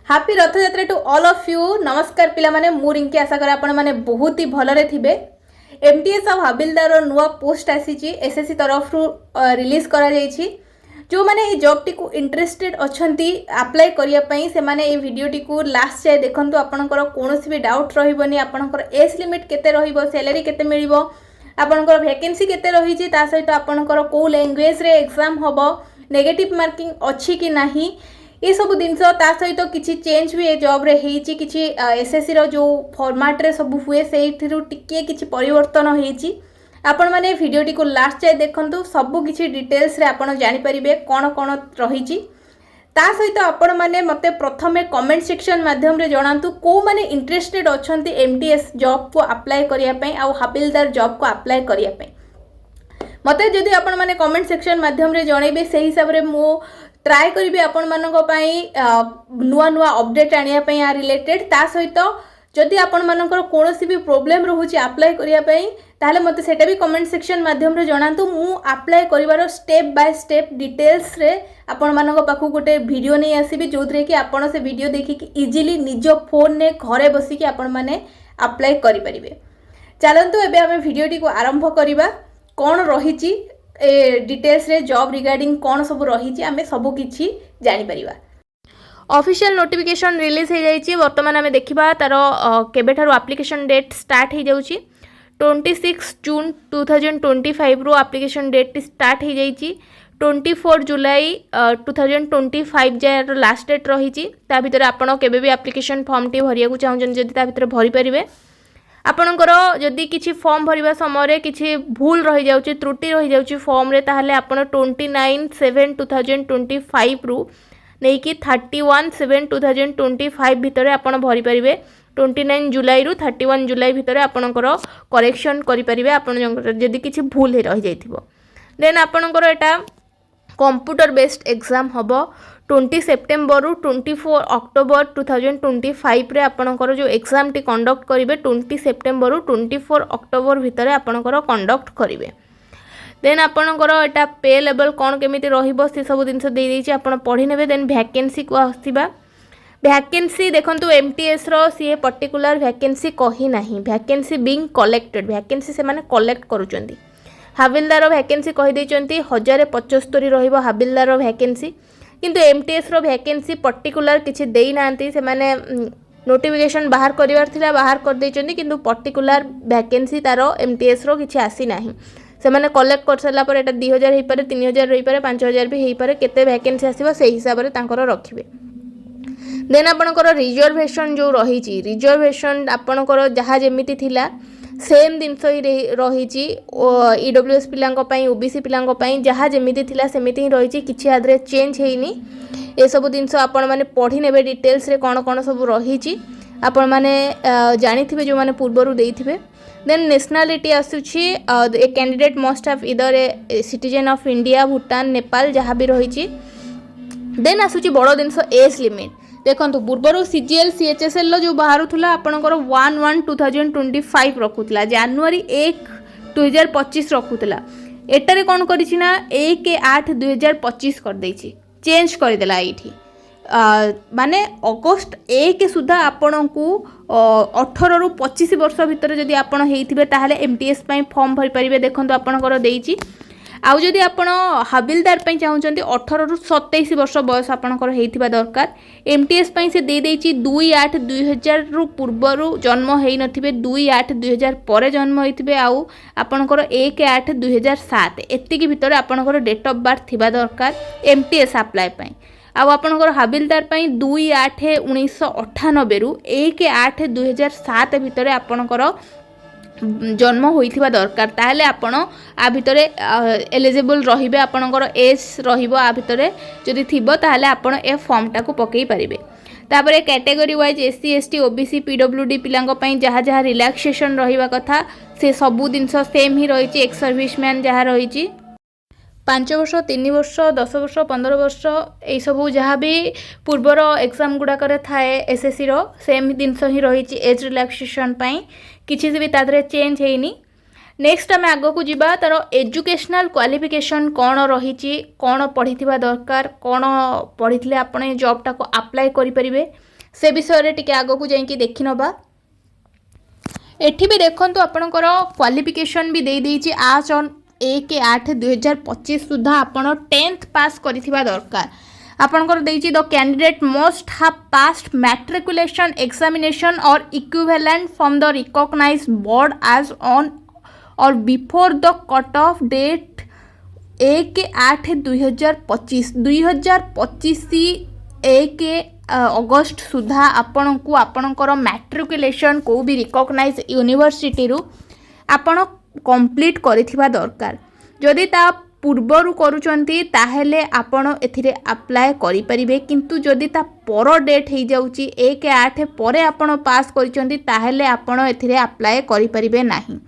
Happy रथ यात्रा to all of you. नमस्कार पिला माने मु रिंकी आशा कर आपण माने बहुत ही भलरे थिबे। एमटीएस और हबिलदार नुआ पोस्ट आसी एसएससी तरफ रिलीज करा जायछि। जो माने ए जॉब टी को इंटरेस्टेड अछंती अप्लाई करिया पई से माने ए वीडियो टी को लास्ट जाय देखंतु। आपनकर कोनोसी भी डाउट रहिबनी। आपनकर एज लिमिट केते रहिबो, सैलरी केते मिलिबो, आपनकर वैकेंसी केते रहिछि, ता सहित आपनकर को लैंग्वेज रे एग्जाम हबो, नेगेटिव मार्किंग अछि कि नाही, ये सब जिनस ता सहित किसी चेंज भी ए जॉब रे हेछि। किछि एसएससी रो जो फॉर्मेट रे सब हुए सेठिरु टिके किछि परिवर्तन हेछि। आपण माने वीडियो टी को लास्ट जाय देखंतु। सब किछि डिटेल्स रे आपण जानि परिबे कोन कोन रहिछि। ता सहित आपण माने मते प्रथमे कमेंट सेक्शन माध्यम रे जणांतु को माने इंटरेस्टेड अछंती एमटीएस जॉब को अप्लाई करिया पई आ हबिलदार जॉब को अप्लाई करिया पई। मते जदि आपण माने कमेंट सेक्शन माध्यम रे जणैबे सेही हिसाब रे मो ट्राए करिबे आपण मानक पई नुआ नुआ अपडेट आनिया पई आ रिलेटेड। ता सहित जदि आपण मानकर कोनोसी भी प्रॉब्लम रहूची अप्लाई करिया पई ताहले मते सेटा भी कमेंट सेक्शन माध्यम रे जणांतु। मु अप्लाई करिवार स्टेप बाय स्टेप डिटेल्स रे आपण मानक पाखु गोटे वीडियो नै आसीबी जोथरे कि आपण से वीडियो देखि कि इजीली निज फोन ने घरे बसी कि आपण माने अप्लाई करि परिबे। चलंतु एबे हम वीडियो टी को आरंभ करिबा। कोन रहिची ए डिटेल्स रे जॉब रिगार्डिंग कौन सब रही आम सब किसी जापर। ऑफिशियल नोटिफिकेशन रिलीज हो जाइए। बर्तमान आम देखा तार केबेठारु एप्लिकेशन डेट स्टार्ट हो जाउची। 26 जून 2025 रु एप्लिकेशन डेट स्टार्ट हो जाइए। 24 जुलाई 2025 जाए लास्ट डेट रही। भितर आपड़ केबे भी एप्लिकेशन फॉर्म टी भरिया को चाहूँ जब भरी पारे। आपणकर जदि किसी फॉर्म भरवा समय किसी भूल रही जाउची, त्रुटि रही जाउची फॉर्म रे, ताहले आपण 29/7/2025 रु नेकी 31/7/2025 भितर आपण भरी परिबे। 29 जुलाई रु 31 जुलाई भितर आपणकर करेक्शन करि परिबे आपण जदि किसी भूल रही जाइथिबो। देन आपणकर एटा कंप्यूटर बेस्ड एग्जाम हबो। 20 सेप्टेम्बर रु 24 अक्टोबर 2025 रे आपणकर जो एग्जाम टी कंडक्ट करिवे 20 सेप्टेम्बर रु 24 अक्टोबर भितर आपणकर कंडक्ट करिवे। देन आपणकर एटा पे लेवल कौन केमिति रहिबो से सब जिनस दे देछि आपण पढि नेबे। देन वैकेंसी को आसीबा। वैकेंसी देखंतु एमटीएस रो सी पर्टिकुलर वैकेंसी कही नाही। वैकेंसी बीइंग कलेक्टेड, वैकेंसी से माने कलेक्ट करूचंदी। हबिलदार वैकेंसी कहि दैचंती 1075 रहिबो हबिलदार वैकेंसी। किंतु एमटीएस रो वैकेंसी पर्टिकुलर किछि देई नांती। से माने नोटिफिकेशन बाहर करिवार थिला, बाहर कर दैचंती, किंतु पर्टिकुलर वैकेंसी तारो एमटीएस रो किछि आसी नाही। से माने कलेक्ट कर सला पर एटा 2000 हेई पारे, 3000 हेई पारे, 5000 भी हेई पारे। केते वैकेंसी आसीबो सेही हिसाब रे तांकर रखिबे। देन आपणकर रिजर्वेशन जो रही, रिजर्वेशन आपणकर जहाँ जेमिति थिला सेम जिनस ही रही। ईडब्ल्यूएस पिलांको पई, ओबीसी पिलांको पई जहाँ जेमिति थिला सेमिति ही रही। किछि आदरे चेंज हेइनी। ए सब जिनस आपण माने पढ़ी नेबे डिटेल्स रे कोन कोन सब रही आपण माने जानिथिबे जो माने पूर्वरु देइथिबे। देन नेशनलिटी आसुछि a candidate must have either a citizen of India, Bhutan, Nepal जहाँ भी रही। देन आसुछि बड़ जिनस एज लिमिट। देखो पूर्वर सीजीएल सीएचएसएल जो बाहर था आपंकर 1/1/2025 रखुला, जनवरी 1 2025 रखुला। एटारे कौन करिना 1/8/2025 कर देछि, चेंज करदेला। ये माने अगस्त 1 सुधा आपण को 18 रु 25 वर्ष भितर जदि आपण हेइथिबे ताहले एमटीएस पई फॉर्म भरि परिबे। देखंतु आपणकर देइछि। आउ जदि आपण हबिलदार पई चाहउचंती 18 रु 27 वर्ष बयस आपणकर हेइथिबा दरकार। एमटीएस पई से दे देछि 2/8/2000 रु पूर्वरु जन्म हेइ नथिबे, 2/8/2000 परे जन्म हेइथिबे, आउ आपणकर 1/8/2007 एतिकी भितर आपणकर डेट ऑफ बर्थ थिबा दरकार एमटीएस अप्लाई पई। आउ आपणकर हबिलदार पई 2/8/1998 रु 1/8/2007 भितर आपणकर जन्म होइथिबा दरकार। ताहले आपण आ भितरे एलिजिबल रहिबे, आपणकर एज रहिबो आ भितरे जदि थिबो ताहले आपण ए फॉर्म टाको पकेई परिबे। तापरे category wise SC ST OBC PWD पिलांको पई जहाँ जहाँ रिलैक्सेशन रहिबा कथा से सबु जिनस सेम ही रहिछि। एक्स सर्विसमैन जहाँ रहिछि 5 वर्ष, 3 वर्ष, 10 वर्ष, 15 वर्ष यही सब जहाँ भी पूर्वर एग्जाम गुड़ाक थाए एसएससी रो सेम जिनस ही रही। एज रिलैक्सेशन किसी भी तादरे चेंज हेनी। नेक्स्ट आम आग को जीवा तार एजुकेशनल क्वालिफिकेशन कौन रही, कौन पढ़ी दरकार, कौन पढ़ी आप जॉब टाक अप्लाई करें। से विषय टिके आगक जाइए देखि नबा। एठी भी देखंतु आपणकर क्वालिफिकेशन भी दे देछि आज ऑन 1/8/2025 सुधा आपण 10th पास करिथिबा दरकार। आपणकर देछि the candidate must have passed matriculation examination or equivalent from the recognised board as on or before the cut off date 1/8/2025 1 अगस्त सुधा आपण को आपणकर मैट्रिकुलेशन को भी रिकॉग्नाइज यूनिवर्सिटी रु आपण कंप्लीट करिथिबा दरकार। जदि ता पूर्वरु करूचंती ताहेले आपण एथिरे अप्लाई करि परिबे, किंतु जदि ता पर डेट हे जाउची 1/8 परे आपण पास करिचंती ताहेले आपण एथिरे अप्लाई करि परिबे नाही।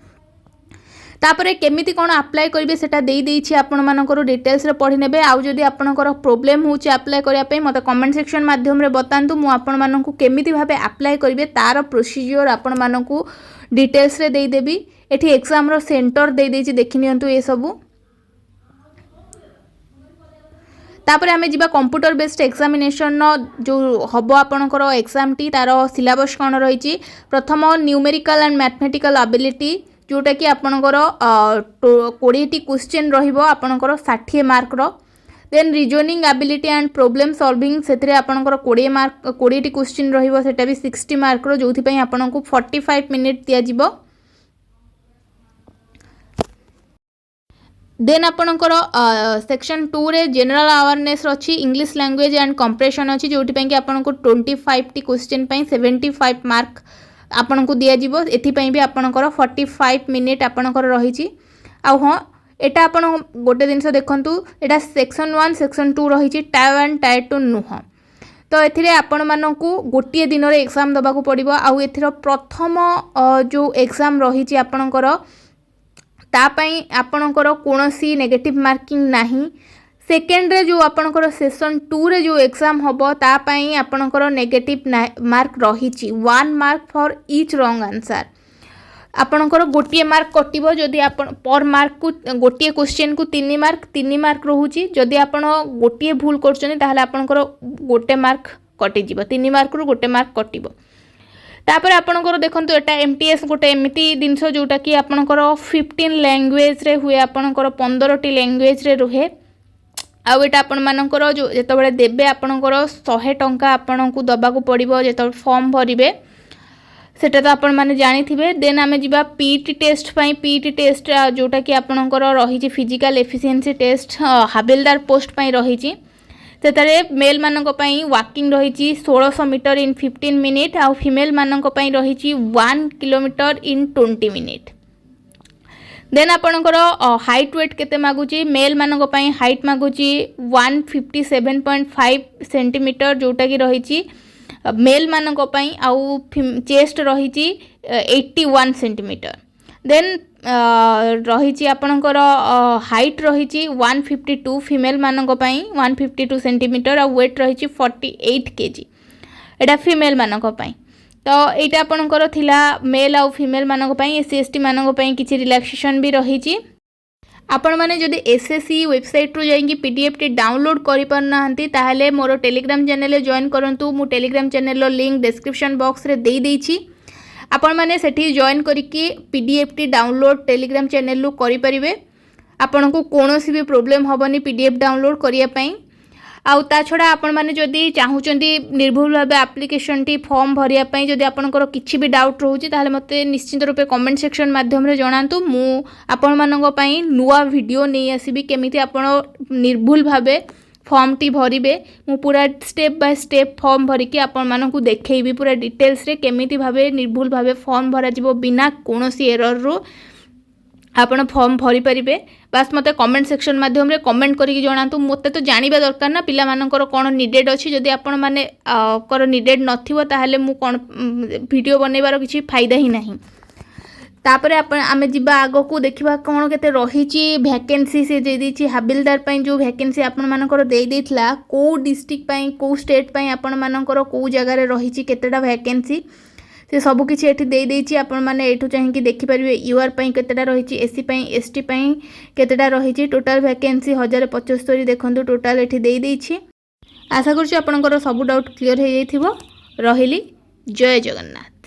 तापरे केमिति कोन अप्लाई करिवे सेटा देई देछि आपण मानकर डिटेल्स रे पढि नेबे। आउ जदि आपनकर प्रॉब्लम होछि अप्लाई करिया पे मते कमेंट सेक्शन माध्यम रे बतांतु, मु आपण मानकु केमिति भाबे अप्लाई करिवे तार प्रोसीजर आपण मानकु डिटेल्स रे देई देबी। एठी एग्जाम रो सेंटर देई देछि देखि नियंतु ए सबु। तापरे आमे जिबा कंप्यूटर बेस्ड एग्जामिनेशन जो हबो आपनकर एग्जाम टी तार सिलेबस कोन रहिछि। प्रथम न्यूमेरिकल एंड मैथमेटिकल एबिलिटी जोटा कि आपनकर 20टी क्वेश्चन रहिबो आपनकर 60 मार्क रो। Then reasoning ability and problem solving सेतरे आपनकर 20टी क्वेश्चन रहिबो, सेटा भी 60 मार्क रो, जोथि पई आपनकु 45 मिनिट दिया जिवो। देन आपनकर सेक्शन 2 रे जनरल अवेयरनेस अछि, इंग्लिश लैंग्वेज एंड कंप्रेशन अछि, जोथि पई कि आपनकु 25टी क्वेश्चन पई 75 मार्क आपनको दिया जिवो। एथि पई भी आपनकर 45 मिनिट आपनकर रहिछि। आ हां एटा आपन गोटे दिनस देखंतु, एटा सेक्शन 1 सेक्शन 2 रहिछि, टायर 1 टायर 2 नुह। तो एथिरे आपण मानकु गोटिए दिन रे एग्जाम दबाकू पड़िबो। आउ एथिरो प्रथम जो एग्जाम रहिछि आपनकर ता पई आपनकर कोनोसी नेगेटिव मार्किंग नाही। सेकेंड रे जो आपनकर सेशन 2 रे जो एग्जाम होबो ता पई आपनकर नेगेटिव मार्क रहिछि 1 mark for each wrong answer. आपनकर गोटिए मार्क कटिबो जदि आपण पर मार्क को गोटिए क्वेश्चन को 3 मार्क रहुछि। जदि आपण गोटिए भूल करछनी ताहले आपनकर गोटे मार्क कटि जिवो, 3 मार्क रु गोटे मार्क कटिबो। तापर आपनकर देखंतु एटा एमटीएस गोटे एमिति दिनस जोटा कि आपनकर 15 लैंग्वेज रे हुए, आपनकर 15टी लैंग्वेज रे रहे। आउ एटा आपण मानकर जो जेतबेले देबे आपनकर 100 टंका आपनकु दबाकू पड़िबो जेतबेले फॉर्म भरिबे, सेटा तो आपण माने जानि थिबे। देन आमे जिबा पीटी टेस्ट पई, पीटी टेस्ट जोटा कि आपनकर रहिछि physical efficiency test havildar post पई रहिछि। सेतारे मेल मानक पई वॉकिंग रहिछि 1600 मीटर इन 15 मिनिट, आउ फीमेल मानक पई रहिछि 1 किलोमीटर इन 20 मिनिट। देन आपनकर हाइट वेट केते मागुची, मेल मानक पई हाइट मागुची 157.5 सेंटीमीटर जोटा कि रहिछि मेल मानक पई, आउ चेस्ट रहिछि 81 सेंटीमीटर। देन रहिछि आपनकर हाइट रहिछि 152 फीमेल मानक पई 152 सेंटीमीटर, आउ वेट रहिछि 48 केजी एटा फीमेल मानक पई। तो एटा आपनकर थिला मेल आउ फीमेल मानक पई। एससी एसटी मानक पई किछि रिलैक्सेशन भी रहिछि। आपण माने जदि एसएससी वेबसाइट रु जाइंगी पीडीएफ टी डाउनलोड करि परनाहंती ताहले मोर टेलीग्राम चैनल रे जॉइन करंतु। मु टेलीग्राम चैनल रो लिंक डिस्क्रिप्शन बॉक्स रे देई देछि। आपण माने सेठी जॉइन करिकि पीडीएफ टी डाउनलोड टेलीग्राम चैनल रु करि परिबे। आपनको कोनोसी भी प्रॉब्लम होबनी पीडीएफ डाउनलोड करिया पई। आउ ता छड़ा आपण माने जदि चाहुचंती निर्भुल भाबे एप्लिकेशन टी फॉर्म भरिया पई, जदि आपनकर किछि भी डाउट रहउची ताहले मते निश्चित रूपे कमेंट सेक्शन माध्यम रे जणांतु। मु आपण मानक पई नुवा वीडियो नै आसीबी केमिति आपण निर्भुल भाबे फॉर्म टी भरिबे। मु पूरा स्टेप बाय स्टेप फॉर्म भरिकी आपण मानकु देखैबी पूरा डिटेल्स रे केमिति भाबे निर्भुल भाबे फॉर्म भरा जिवो बिना कोनोसी एरर रो आपण फॉर्म भरी परिबे। बास मते कमेंट सेक्शन माध्यम रे कमेंट करिकि जणांतु। मते तो जानिबा दरकार ना पिला मानकर कोन नीडेड अछि। जदि आपण माने कर नीडेड नथिवो ताहले मु कोन वीडियो बनेबार किछि फायदा ही नाही। तापरे आपण आमे जिबा आगो को देखिबा कोन केते रहिछि वैकेंसी से दे दिछि हाबिलदार पई। जो वैकेंसी आपण मानकर दे देथला को डिस्ट्रिक्ट पई को स्टेट पई आपण मानकर को जगह रे रहिछि केतेटा वैकेंसी से सब किछि एठी दे देछि। आपण माने एठु चाहि कि देखि परिबे यूआर पई केतेटा रहिछि, एससी पई एसटी पई केतेटा रहिछि। टोटल वैकेंसी 1075 देखंतु टोटल एठी दे देछि। आशा करछु आपनकर सब डाउट क्लियर हे जाइथिबो। ରହିଲି। ଜୟ ଜଗନ୍ନାଥ।